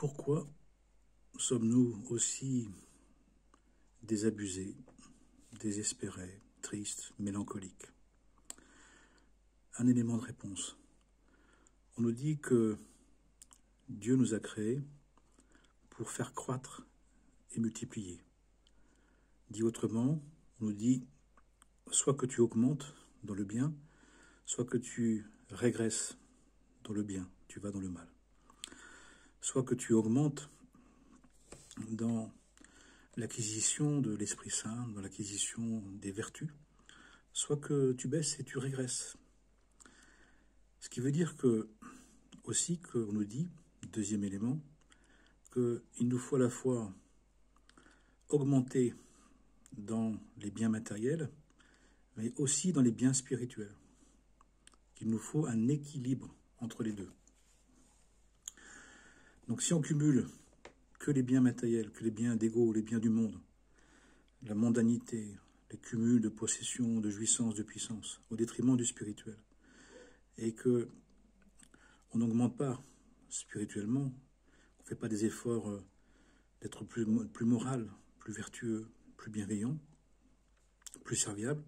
Pourquoi sommes-nous aussi désabusés, désespérés, tristes, mélancoliques? Un élément de réponse. On nous dit que Dieu nous a créés pour faire croître et multiplier. Dit autrement, on nous dit soit que tu augmentes dans le bien, soit que tu régresses dans le bien, tu vas dans le mal. Soit que tu augmentes dans l'acquisition de l'Esprit Saint, dans l'acquisition des vertus, soit que tu baisses et tu régresses. Ce qui veut dire que, aussi, qu'on nous dit, deuxième élément, qu'il nous faut à la fois augmenter dans les biens matériels, mais aussi dans les biens spirituels. Qu'il nous faut un équilibre entre les deux. Donc si on cumule que les biens matériels, que les biens d'ego, les biens du monde, la mondanité, les cumuls de possession, de jouissance, de puissance, au détriment du spirituel, et que on n'augmente pas spirituellement, on ne fait pas des efforts d'être plus moral, plus vertueux, plus bienveillant, plus serviable,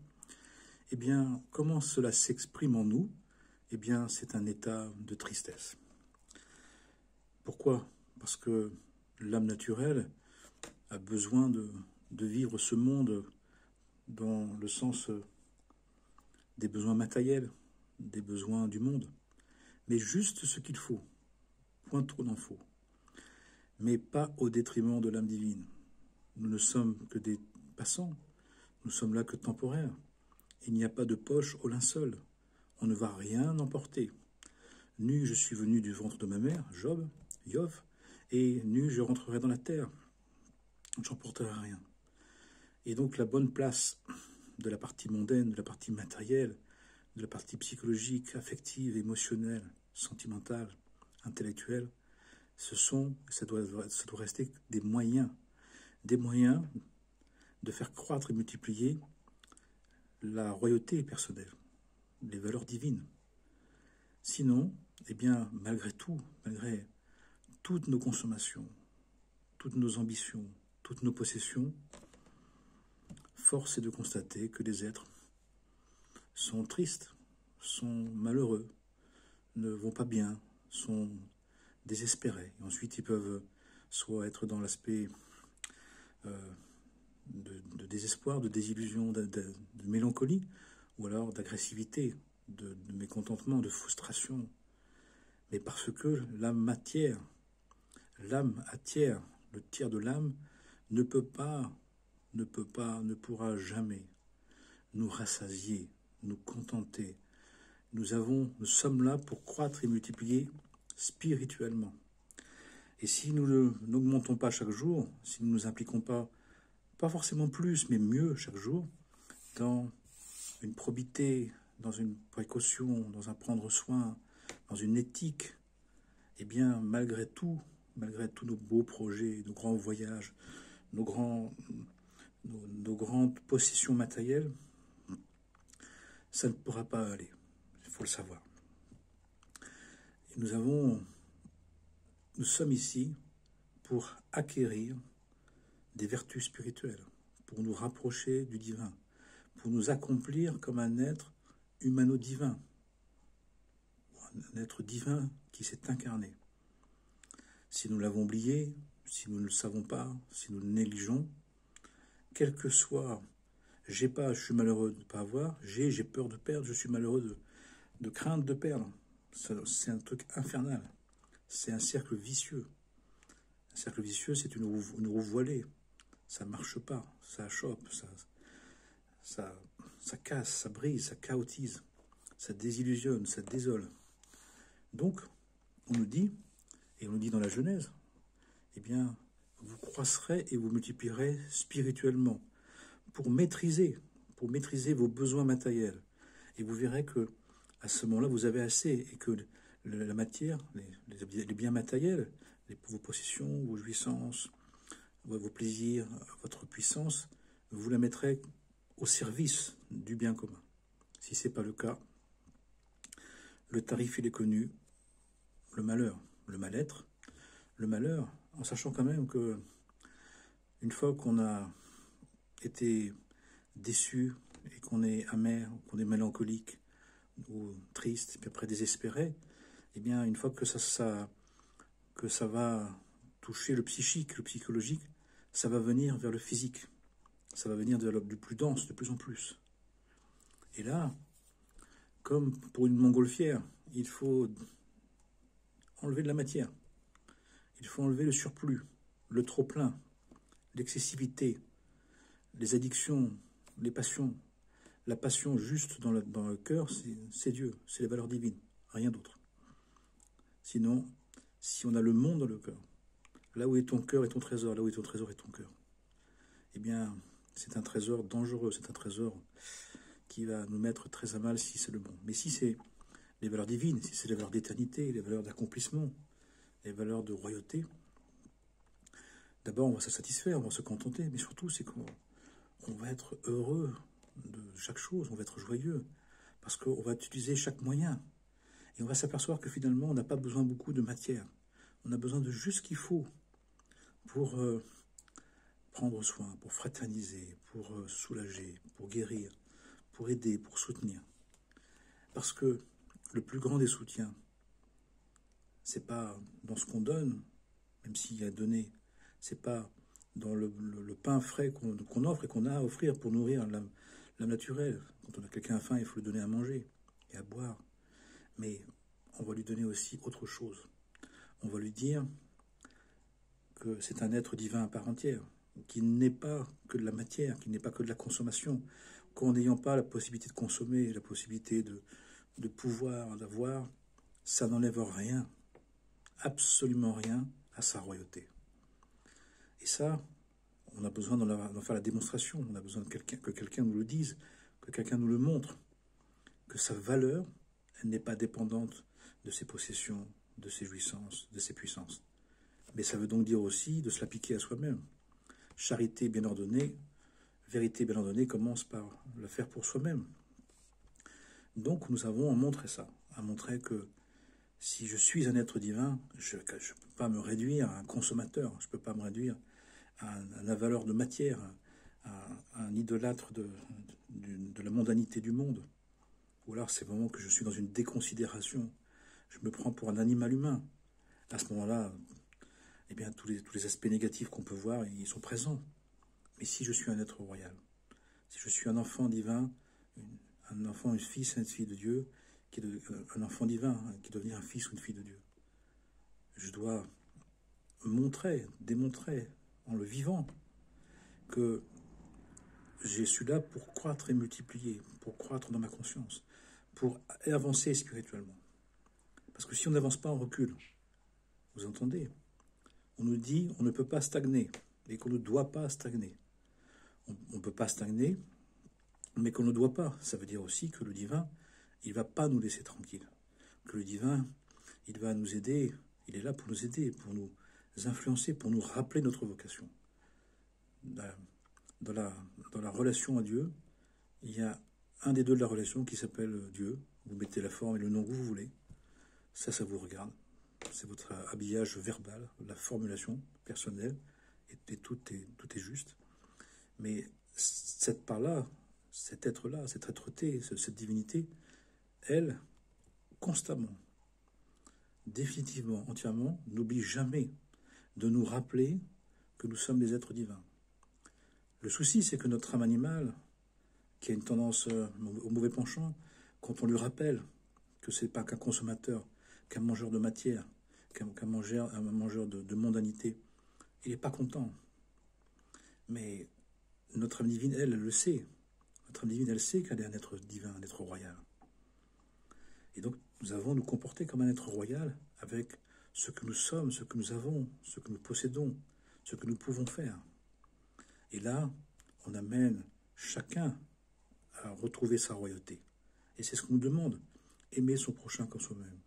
eh bien, comment cela s'exprime en nous? Eh bien, c'est un état de tristesse. Pourquoi? Parce que l'âme naturelle a besoin de vivre ce monde dans le sens des besoins matériels, des besoins du monde, mais juste ce qu'il faut, point trop n'en faut, mais pas au détriment de l'âme divine. Nous ne sommes que des passants, nous sommes là que temporaires. Il n'y a pas de poche au linceul, on ne va rien emporter. Nu, je suis venu du ventre de ma mère, Yov, et nu, je rentrerai dans la terre, je n'emporterai rien. Et donc la bonne place de la partie mondaine, de la partie matérielle, de la partie psychologique, affective, émotionnelle, sentimentale, intellectuelle, ça doit rester des moyens de faire croître et multiplier la royauté personnelle, les valeurs divines. Sinon, eh bien, malgré tout, malgré toutes nos consommations, toutes nos ambitions, toutes nos possessions, force est de constater que les êtres sont tristes, sont malheureux, ne vont pas bien, sont désespérés. Et ensuite, ils peuvent soit être dans l'aspect de désespoir, de désillusion, de mélancolie, ou alors d'agressivité, de mécontentement, de frustration. Mais parce que l'âme attire, le tiers de l'âme ne pourra jamais nous rassasier, nous contenter. Nous sommes là pour croître et multiplier spirituellement. Et si nous n'augmentons pas chaque jour, si nous ne nous impliquons pas forcément plus, mais mieux chaque jour, dans une probité, dans une précaution, dans un prendre soin, dans une éthique, eh bien, malgré tous nos beaux projets, nos grands voyages, nos grandes possessions matérielles, ça ne pourra pas aller. Il faut le savoir. Et nous sommes ici pour acquérir des vertus spirituelles, pour nous rapprocher du divin, pour nous accomplir comme un être humano-divin, un être divin qui s'est incarné. Si nous l'avons oublié, si nous ne le savons pas, si nous le négligeons, quel que soit, je suis malheureux de ne pas avoir, j'ai peur de perdre, je suis malheureux de craindre de perdre. C'est un truc infernal. C'est un cercle vicieux. Un cercle vicieux, c'est une roue voilée. Ça ne marche pas, ça chope, ça casse, ça brise, ça chaotise, ça désillusionne, ça désole. Donc, on nous dit dans la Genèse, eh bien, vous croîtrez et vous multiplierez spirituellement pour maîtriser vos besoins matériels. Et vous verrez que à ce moment-là, vous avez assez et que la matière, les biens matériels, vos possessions, vos jouissances, vos plaisirs, votre puissance, vous la mettrez au service du bien commun. Si ce n'est pas le cas, le tarif il est connu, le malheur, le mal-être, le malheur, en sachant quand même que une fois qu'on a été déçu et qu'on est amer, qu'on est mélancolique ou triste, puis après désespéré, eh bien, une fois que ça va toucher le psychique, le psychologique, ça va venir vers le physique. Ça va venir du plus dense, de plus en plus. Et là, comme pour une montgolfière, il faut enlever de la matière. Il faut enlever le surplus, le trop-plein, l'excessivité, les addictions, les passions. La passion juste dans le cœur, c'est Dieu, c'est les valeurs divines, rien d'autre. Sinon, si on a le monde dans le cœur, là où est ton cœur et ton trésor, là où est ton trésor et ton cœur, eh bien, c'est un trésor dangereux, c'est un trésor qui va nous mettre très à mal si c'est le bon. Mais si c'est les valeurs divines, si c'est les valeurs d'éternité, les valeurs d'accomplissement, les valeurs de royauté, d'abord on va se satisfaire, on va se contenter, mais surtout c'est qu'on va être heureux de chaque chose, on va être joyeux, parce qu'on va utiliser chaque moyen. Et on va s'apercevoir que finalement on n'a pas besoin beaucoup de matière, on a besoin de juste ce qu'il faut pour prendre soin, pour fraterniser, pour soulager, pour guérir, pour aider, pour soutenir. Parce que le plus grand des soutiens, c'est pas dans ce qu'on donne, même s'il y a donné, c'est pas dans le pain frais qu'on offre et qu'on a à offrir pour nourrir l'âme naturelle. Quand on a quelqu'un à faim, il faut lui donner à manger et à boire. Mais on va lui donner aussi autre chose. On va lui dire que c'est un être divin à part entière, qui n'est pas que de la matière, qui n'est pas que de la consommation, qu'en n'ayant pas la possibilité de consommer, la possibilité de pouvoir, d'avoir, ça n'enlève rien, absolument rien à sa royauté. Et ça, on a besoin d'en faire la démonstration, on a besoin que quelqu'un nous le dise, que quelqu'un nous le montre, que sa valeur, elle n'est pas dépendante de ses possessions, de ses jouissances, de ses puissances. Mais ça veut donc dire aussi de se l'appliquer à soi-même. Charité bien ordonnée, vérité bien ordonnée commence par le faire pour soi-même. Donc nous avons à montrer ça, à montrer que si je suis un être divin, je ne peux pas me réduire à un consommateur, je ne peux pas me réduire à un avaleur de matière, à un idolâtre de la mondanité du monde. Ou alors c'est vraiment que je suis dans une déconsidération, je me prends pour un animal humain. À ce moment-là, eh bien, tous les aspects négatifs qu'on peut voir, ils sont présents. Mais si je suis un être royal, si je suis un enfant divin, un enfant, une fille de Dieu, un enfant divin, qui doit devenir un fils ou une fille de Dieu, je dois démontrer, en le vivant, que je suis là pour croître et multiplier, pour croître dans ma conscience, pour avancer spirituellement. Parce que si on n'avance pas, on recule. Vous entendez? On nous dit on ne peut pas stagner et qu'on ne doit pas stagner. On ne peut pas stagner, mais qu'on ne doit pas. Ça veut dire aussi que le divin, il ne va pas nous laisser tranquilles. Que le divin, il va nous aider, il est là pour nous aider, pour nous influencer, pour nous rappeler notre vocation. Dans la relation à Dieu, il y a un des deux de la relation qui s'appelle Dieu. Vous mettez la forme et le nom que vous voulez. Ça vous regarde. C'est votre habillage verbal, la formulation personnelle, et tout est juste. Mais cette part-là, cet être-là, cette être-té, cette divinité, elle, constamment, définitivement, entièrement, n'oublie jamais de nous rappeler que nous sommes des êtres divins. Le souci, c'est que notre âme animale, qui a une tendance au mauvais penchant, quand on lui rappelle que ce n'est pas qu'un consommateur, qu'un mangeur de matière, qu'un mangeur de mondanité, il n'est pas content. Mais notre âme divine, elle le sait. Notre âme divine, elle sait qu'elle est un être divin, un être royal. Et donc, nous avons à nous comporter comme un être royal avec ce que nous sommes, ce que nous avons, ce que nous possédons, ce que nous pouvons faire. Et là, on amène chacun à retrouver sa royauté. Et c'est ce qu'on nous demande. Aimer son prochain comme soi-même.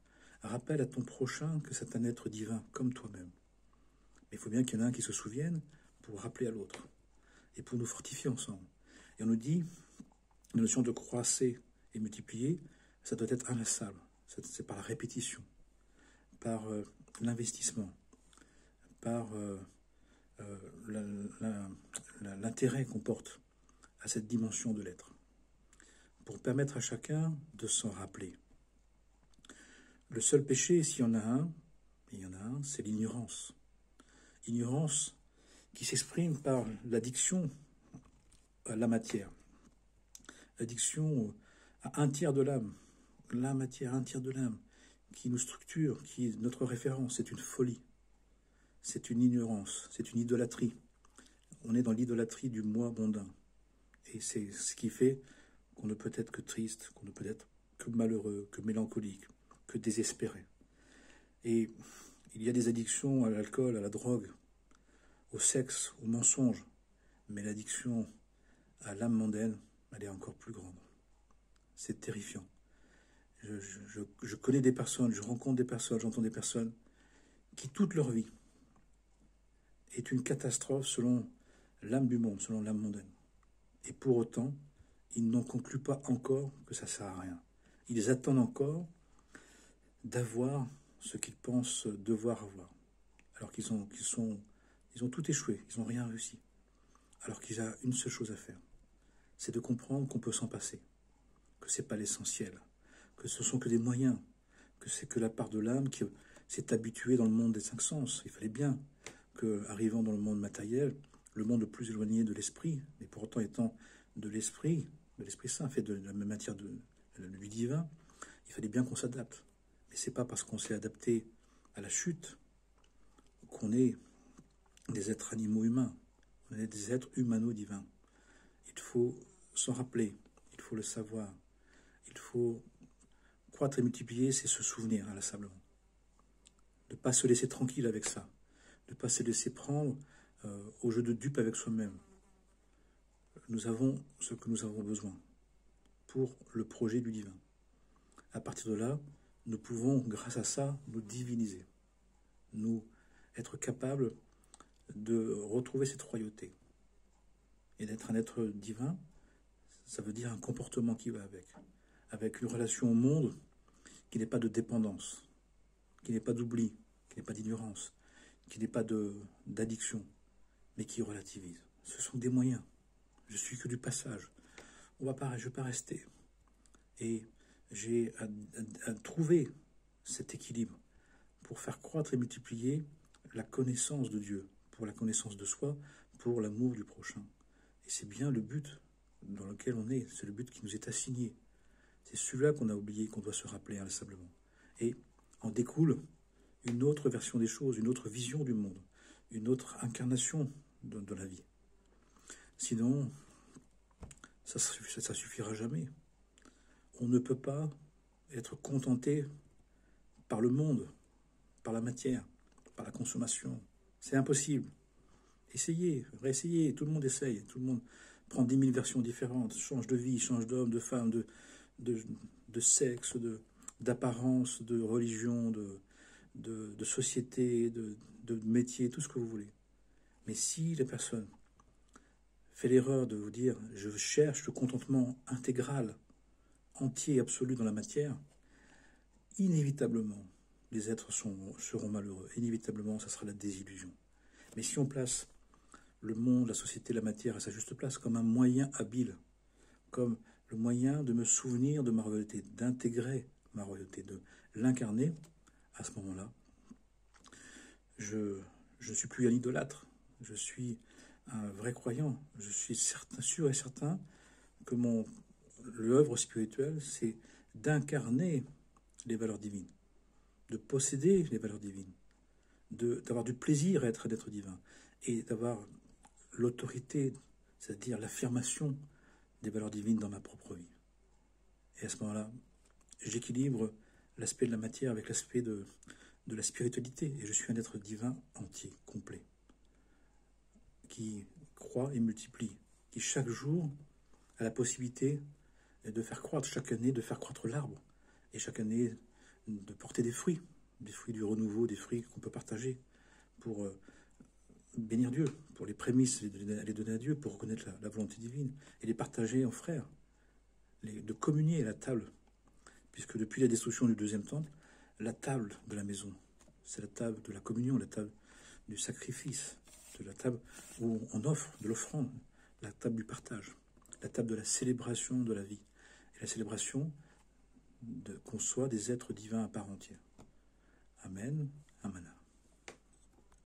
Rappelle à ton prochain que c'est un être divin comme toi-même. Mais il faut bien qu'il y en ait un qui se souvienne pour rappeler à l'autre et pour nous fortifier ensemble. Et on nous dit, la notion de croisser et multiplier, ça doit être inlassable. C'est par la répétition, par l'investissement. par l'intérêt qu'on porte à cette dimension de l'être, pour permettre à chacun de s'en rappeler. Le seul péché, s'il y en a un, et il y en a un, c'est l'ignorance. Ignorance qui s'exprime par l'addiction à la matière, l'addiction à un tiers de l'âme, la matière, un tiers de l'âme, qui nous structure, qui est notre référence. C'est une folie, c'est une ignorance, c'est une idolâtrie. On est dans l'idolâtrie du moi mondain. Et c'est ce qui fait qu'on ne peut être que triste, qu'on ne peut être que malheureux, que mélancolique, que désespéré. Et il y a des addictions à l'alcool, à la drogue, au sexe, au mensonge. Mais l'addiction à l'âme mondaine, elle est encore plus grande. C'est terrifiant. Je connais des personnes, je rencontre des personnes, j'entends des personnes qui, toute leur vie, est une catastrophe selon l'âme du monde, selon l'âme mondaine. Et pour autant, ils n'en concluent pas encore que ça ne sert à rien. Ils attendent encore d'avoir ce qu'ils pensent devoir avoir. Alors qu'ils ont tout échoué, ils n'ont rien réussi. Alors qu'il y a une seule chose à faire, c'est de comprendre qu'on peut s'en passer, que ce n'est pas l'essentiel, que ce sont que des moyens, que c'est que la part de l'âme qui s'est habituée dans le monde des cinq sens. Il fallait bien qu'arrivant dans le monde matériel, le monde le plus éloigné de l'esprit, mais pour autant étant de l'esprit saint, fait de la même matière du divin, il fallait bien qu'on s'adapte. Mais c'est pas parce qu'on s'est adapté à la chute qu'on est des êtres animaux humains, on est des êtres humano-divins. Il faut s'en rappeler, il faut le savoir, il faut croître et multiplier, c'est se souvenir inlassablement. De ne pas se laisser tranquille avec ça, de ne pas se laisser prendre au jeu de dupe avec soi-même. Nous avons ce que nous avons besoin pour le projet du divin. À partir de là, nous pouvons, grâce à ça, nous diviniser, nous être capables de retrouver cette royauté. Et d'être un être divin, ça veut dire un comportement qui va avec une relation au monde qui n'est pas de dépendance, qui n'est pas d'oubli, qui n'est pas d'ignorance, qui n'est pas d'addiction, mais qui relativise. Ce sont des moyens. Je suis que du passage. Je ne vais pas rester. Et j'ai à trouver cet équilibre pour faire croître et multiplier la connaissance de Dieu, pour la connaissance de soi, pour l'amour du prochain. Et c'est bien le but dans lequel on est, c'est le but qui nous est assigné. C'est celui-là qu'on a oublié, qu'on doit se rappeler inlassablement. Et en découle une autre version des choses, une autre vision du monde, une autre incarnation de la vie. Sinon, ça suffira jamais. On ne peut pas être contenté par le monde, par la matière, par la consommation. C'est impossible. Essayez, réessayez, tout le monde essaye, tout le monde prend 10 000 versions différentes, change de vie, change d'homme, de femme, de sexe, d'apparence, de religion, de société, de métier, tout ce que vous voulez. Mais si la personne fait l'erreur de vous dire « je cherche le contentement intégral, entier et absolu dans la matière », inévitablement, les êtres seront malheureux. Inévitablement, ça sera la désillusion. Mais si on place le monde, la société, la matière à sa juste place comme un moyen habile, comme le moyen de me souvenir de ma royauté, d'intégrer ma royauté, de l'incarner, à ce moment-là, je ne suis plus un idolâtre, je suis un vrai croyant. Je suis sûr et certain que l'œuvre spirituelle, c'est d'incarner les valeurs divines, de posséder les valeurs divines, d'avoir du plaisir à être d'être divin et d'avoir l'autorité, c'est-à-dire l'affirmation des valeurs divines dans ma propre vie. Et à ce moment-là, j'équilibre l'aspect de la matière avec l'aspect de la spiritualité et je suis un être divin entier, complet, qui croît et multiplie, qui chaque jour a la possibilité de faire croître, chaque année de faire croître l'arbre et chaque année de porter des fruits du renouveau, des fruits qu'on peut partager pour bénir Dieu, pour les prémices, les donner à Dieu, pour reconnaître la volonté divine et les partager en frères, de communier à la table, puisque depuis la destruction du deuxième temple, la table de la maison, c'est la table de la communion, la table du sacrifice, de la table où on offre de l'offrande, la table du partage, la table de la célébration de la vie, et la célébration qu'on soit des êtres divins à part entière. Amen, Amen.